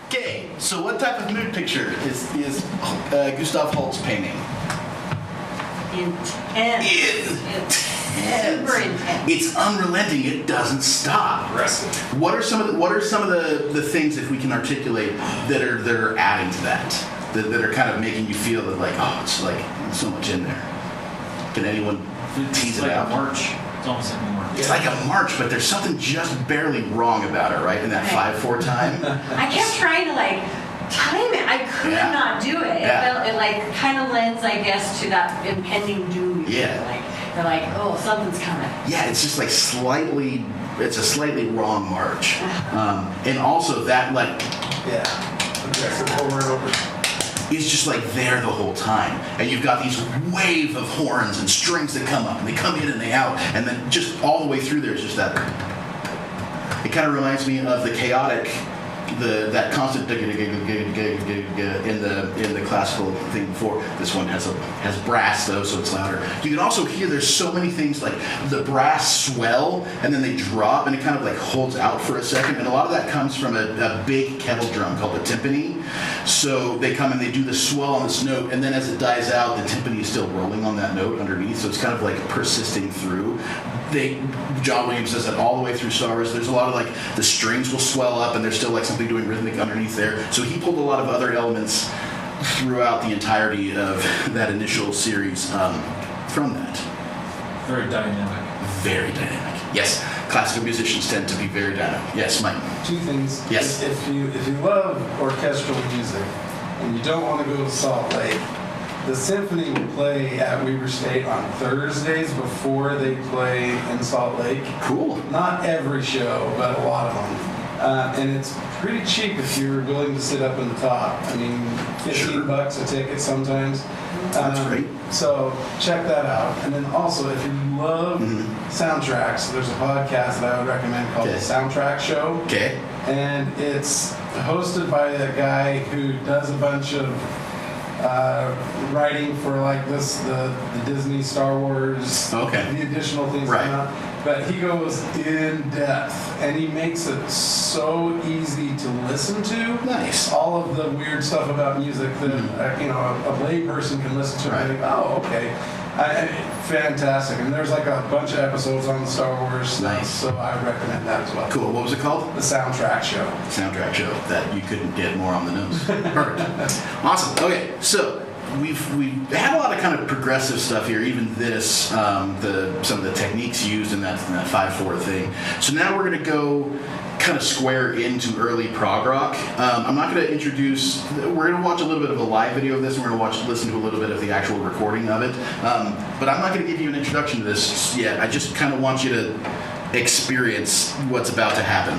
Okay, so what type of mood picture is Gustav Holst painting? Intense. Super intense. It's unrelenting. It doesn't stop. Aggressive. What are some of the things, if we can articulate, that are adding to that are kind of making you feel that, like, oh, it's like so much in there? Can anyone tease it out? It's like a march. It's almost like a march. It's like a march, but there's something just barely wrong about it, right? In that 5/4 time. I kept trying to time it. I could not do it. It felt, it kind of lends, I guess, to that impending doom. Yeah. They're like, oh, something's coming. Yeah, it's just it's a slightly wrong march. And also that Aggressive over and over. is just there the whole time. And you've got these wave of horns and strings that come up and they come in and they out, and then just all the way through there's just that. It kind of reminds me of the chaotic, that constant in the classical thing before. This one has brass though, so it's louder. You can also hear there's so many things, like the brass swell and then they drop and it kind of holds out for a second, and a lot of that comes from a big kettle drum called the timpani. So they come and they do the swell on this note, and then as it dies out, the timpani is still rolling on that note underneath, so it's kind of persisting through. John Williams does that all the way through Star Wars. There's a lot of the strings will swell up and there's still something doing rhythmic underneath there. So he pulled a lot of other elements throughout the entirety of that initial series from that. Very dynamic. Very dynamic. Yes, classical musicians tend to be very dynamic. Yes, Mike. Two things. Yes. If you love orchestral music and you don't want to go to Salt Lake, the symphony will play at Weber State on Thursdays before they play in Salt Lake. Cool. Not every show, but a lot of them. And it's pretty cheap if you're willing to sit up in the top. I mean, $15 a ticket sometimes. That's great. So check that out. And then also, if you love soundtracks, there's a podcast that I would recommend called The Soundtrack Show. Okay. And it's hosted by a guy who does a bunch of writing for the Disney Star Wars, the additional things coming out. But he goes in depth and he makes it so easy to listen to. Nice. All of the weird stuff about music that a layperson can listen to and think, oh, okay. Fantastic. And there's a bunch of episodes on the Star Wars stuff, nice. So I recommend that as well. Cool. What was it called? The Soundtrack Show. Soundtrack Show. That you couldn't get more on the nose. Perfect. Awesome. Okay, so we've had a lot of kind of progressive stuff here, even this, some of the techniques used in that 5/4 thing. So now we're going to go kind of square into early prog rock. I'm not going to introduce, we're going to watch a little bit of a live video of this, and we're going to listen to a little bit of the actual recording of it. But I'm not going to give you an introduction to this yet. I just kind of want you to experience what's about to happen.